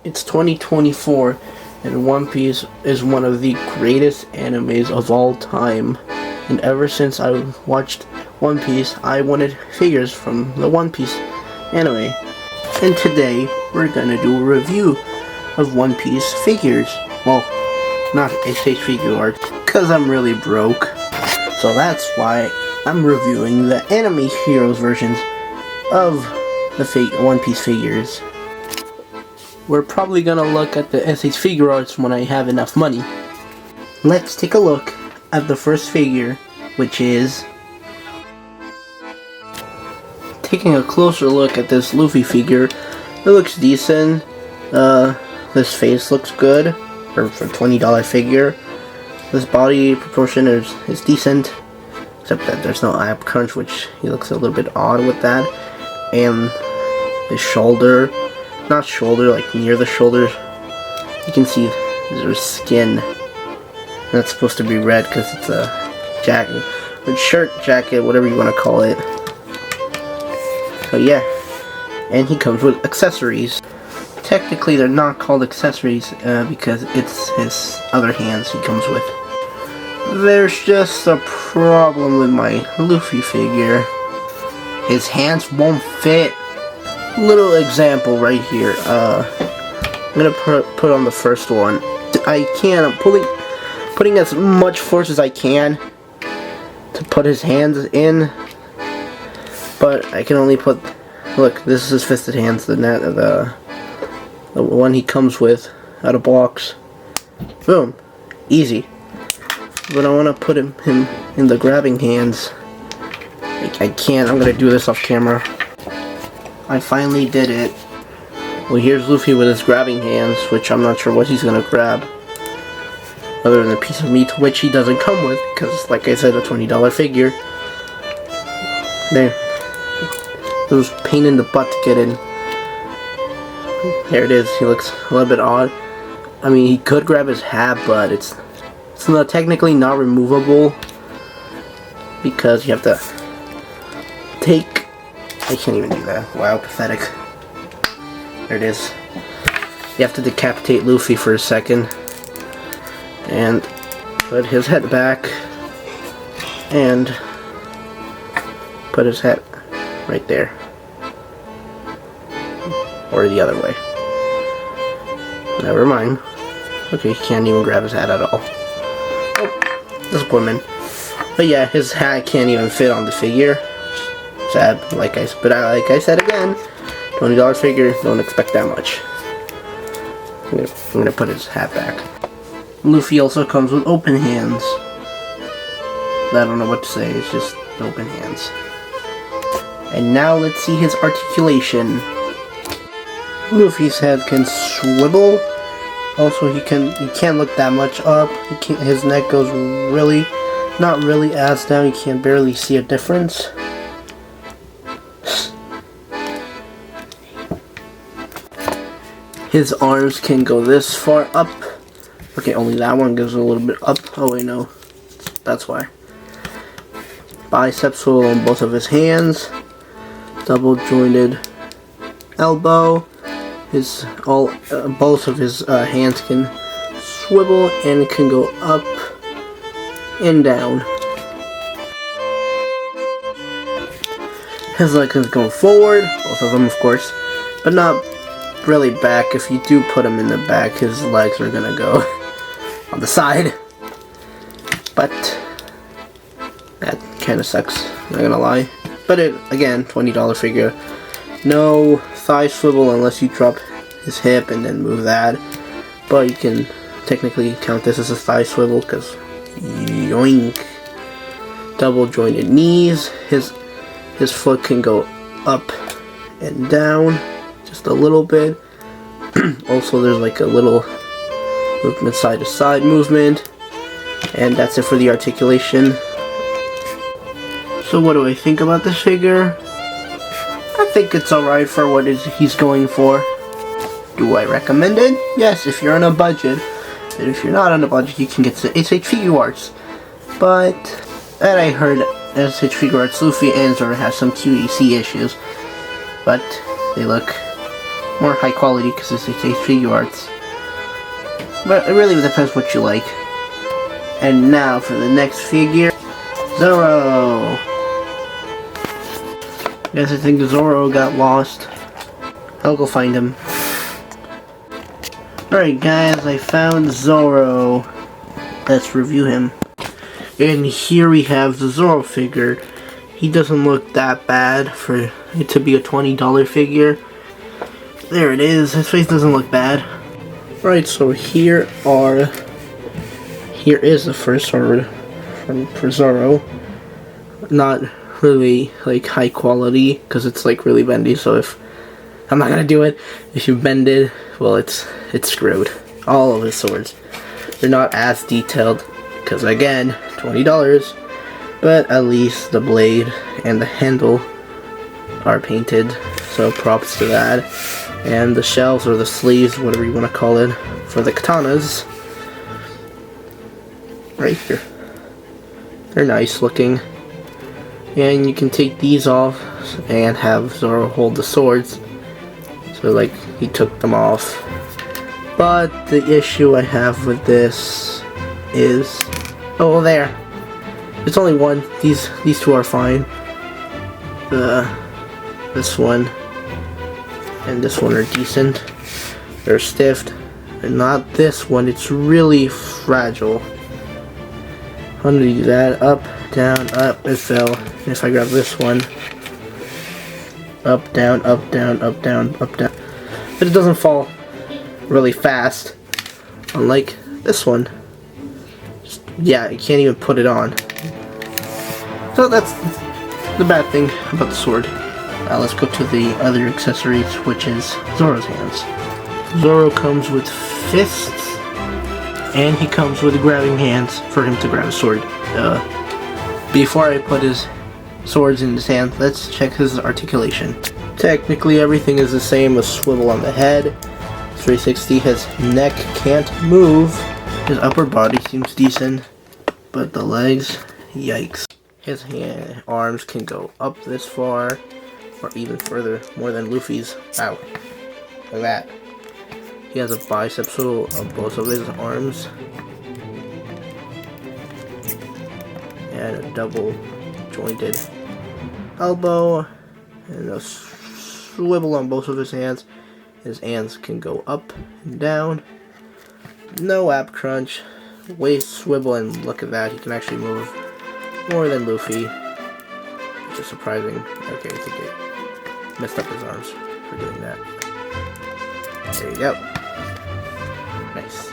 It's 2024, and One Piece is one of the greatest animes of all time. And ever since I watched One Piece, I wanted figures from the One Piece anime. And today, we're gonna do a review of One Piece figures. Well, not SH figure art, because I'm really broke. So that's why I'm reviewing the anime heroes versions of the One Piece figures. We're probably gonna look at the SH figure arts when I have enough money. Let's take a look at the first figure, which is... Taking a closer look at this Luffy figure, it looks decent. This face looks good for a $20 figure. This body proportion is decent, except that there's no ab crunch, which he looks a little bit odd with that. And his shoulder, not shoulder, like near the shoulder, you can see there's skin. That's supposed to be red because it's a jacket, or shirt, jacket, whatever you want to call it. So yeah, and he comes with accessories. Technically they're not called accessories because it's his other hands he comes with. There's just a problem with my Luffy figure. His hands won't fit. Little example right here. I'm gonna put on the first one. I'm putting as much force as I can to put his hands in, but I can only put. Look, this is his fisted hands. The one he comes with out of box. Boom, easy. But I want to put him in the grabbing hands. I can't. I'm gonna do this off camera. I finally did it. Well, here's Luffy with his grabbing hands, which I'm not sure what he's gonna grab, other than a piece of meat, which he doesn't come with, because, like I said, a $20 figure. There. It was a pain in the butt to get in. There it is. He looks a little bit odd. I mean, he could grab his hat, but it's not technically not removable, because you have to take... I can't even do that. Wow, pathetic. There it is. You have to decapitate Luffy for a second and put his head back and put his head right there, or the other way. Never mind. Okay, he can't even grab his hat at all. Oh, disappointment. But yeah, his hat can't even fit on the figure. Sad, like I said again, $20 figure, don't expect that much. I'm gonna put his hat back. Luffy also comes with open hands. I don't know what to say, it's just open hands. And now let's see his articulation. Luffy's head can swivel. Also, he can't look that much up. His neck goes really, not really as down. You can barely see a difference. His arms can go this far up. Okay, only that one goes a little bit up. Oh wait, no. That's why. Biceps swivel on both of his hands. Double jointed elbow. Both of his hands can swivel and it can go up and down. His leg is going forward, both of them of course, but not really back. If you do put him in the back, his legs are gonna go on the side. But that kind of sucks, not gonna lie. But again, $20 figure. No thigh swivel unless you drop his hip and then move that. But you can technically count this as a thigh swivel because yoink. Double jointed knees. His foot can go up and down just a little bit. Also, there's like a little movement, side to side movement. And that's it for the articulation. So what do I think about this figure? I think it's alright for what he's going for. Do I recommend it? Yes, if you're on a budget. And if you're not on a budget, you can get the SH figure arts. But, and I heard SH figure arts Luffy and Zoro have some QEC issues. But they look more high quality because it's figure arts. But it really depends what you like. And now for the next figure, Zoro. Guess I think Zoro got lost. I'll go find him. Alright guys, I found Zoro. Let's review him. And here we have the Zoro figure. He doesn't look that bad for it to be a $20 figure. There it is. His face doesn't look bad. Right, so here is the first sword for Zoro. Not really like high quality because it's like really bendy, so if I'm not gonna do it, if you bend it, well it's screwed. All of his swords. They're not as detailed because again, $20, but at least the blade and the handle are painted, so props to that. And the shells or the sleeves, whatever you want to call it, for the katanas, right here. They're nice looking. And you can take these off and have Zoro hold the swords. So like he took them off. But the issue I have with this is, oh there. It's only one. These two are fine. This one and this one are decent. They're stiff. And not this one. It's really fragile. I'm gonna do that. Up, down, up. It fell. If I grab this one, up, down, up, down, up, down, up, down. But it doesn't fall really fast, unlike this one. Yeah, you can't even put it on. So that's the bad thing about the sword. Now let's go to the other accessories, which is Zoro's hands. Zoro comes with fists, and he comes with grabbing hands for him to grab a sword. Before I put his swords in his hand, let's check his articulation. Technically everything is the same. A swivel on the head, 360. His neck can't move. His upper body seems decent, but the legs, yikes. His arms can go up this far, or even further, more than Luffy's. Wow, look at that. He has a bicep swivel on both of his arms, and a double jointed elbow, and a swivel on both of his hands. His hands can go up and down. No ab crunch, waist swivel, and look at that, he can actually move more than Luffy, which is surprising. Okay, I think it messed up his arms for doing that. There you go. Nice.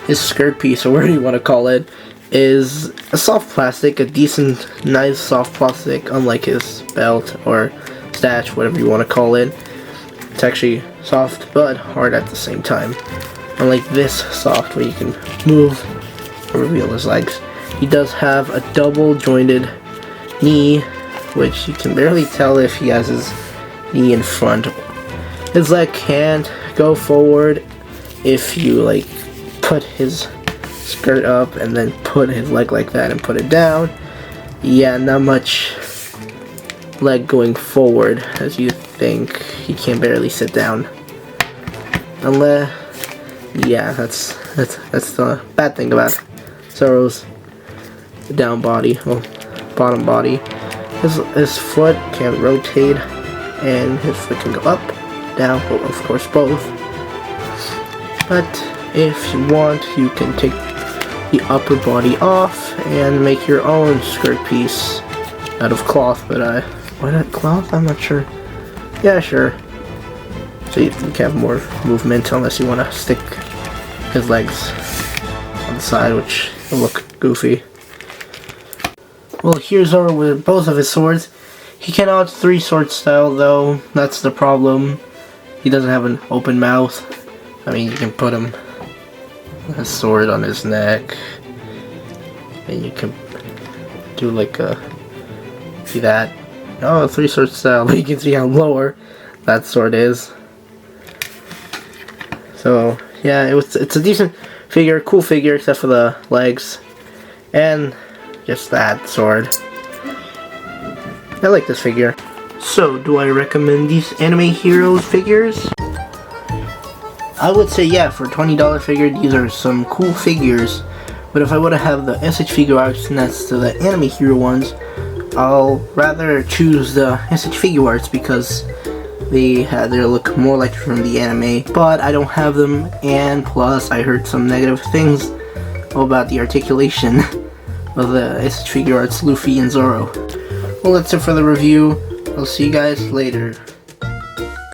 His skirt piece, or whatever you want to call it, is a soft plastic, a decent, nice soft plastic, unlike his belt or stash, whatever you want to call it. It's actually soft but hard at the same time. Unlike this soft where you can move or reveal his legs. He does have a double jointed knee, which you can barely tell if he has his knee in front. His leg can't go forward if you like put his skirt up and then put his leg like that and put it down. Yeah, not much leg going forward as you think. He can barely sit down. Unless, yeah, that's the bad thing about Zoro's down body, well, bottom body. His foot can rotate and his foot can go up, down, well, of course both. But if you want, you can take the upper body off and make your own skirt piece out of cloth. But why not cloth? I'm not sure. Yeah, sure. So you can have more movement unless you want to stick his legs on the side, which will look goofy. Well, here's Zoro with both of his swords. He cannot 3-sword style though. That's the problem. He doesn't have an open mouth. I mean, you can put a sword on his neck, and you can do like a, see that? Oh, 3-sword style, but you can see how lower that sword is. So yeah, it's a decent figure, cool figure, except for the legs and just that sword. I like this figure. So, do I recommend these anime heroes figures? I would say yeah, for a $20 figure, these are some cool figures. But if I were to have the SH figure arts next to the anime hero ones, I'll rather choose the SH figure arts because they look more like from the anime. But I don't have them, and plus I heard some negative things about the articulation of the SH figure arts Luffy and Zoro. Well, that's it for the review. I'll see you guys later.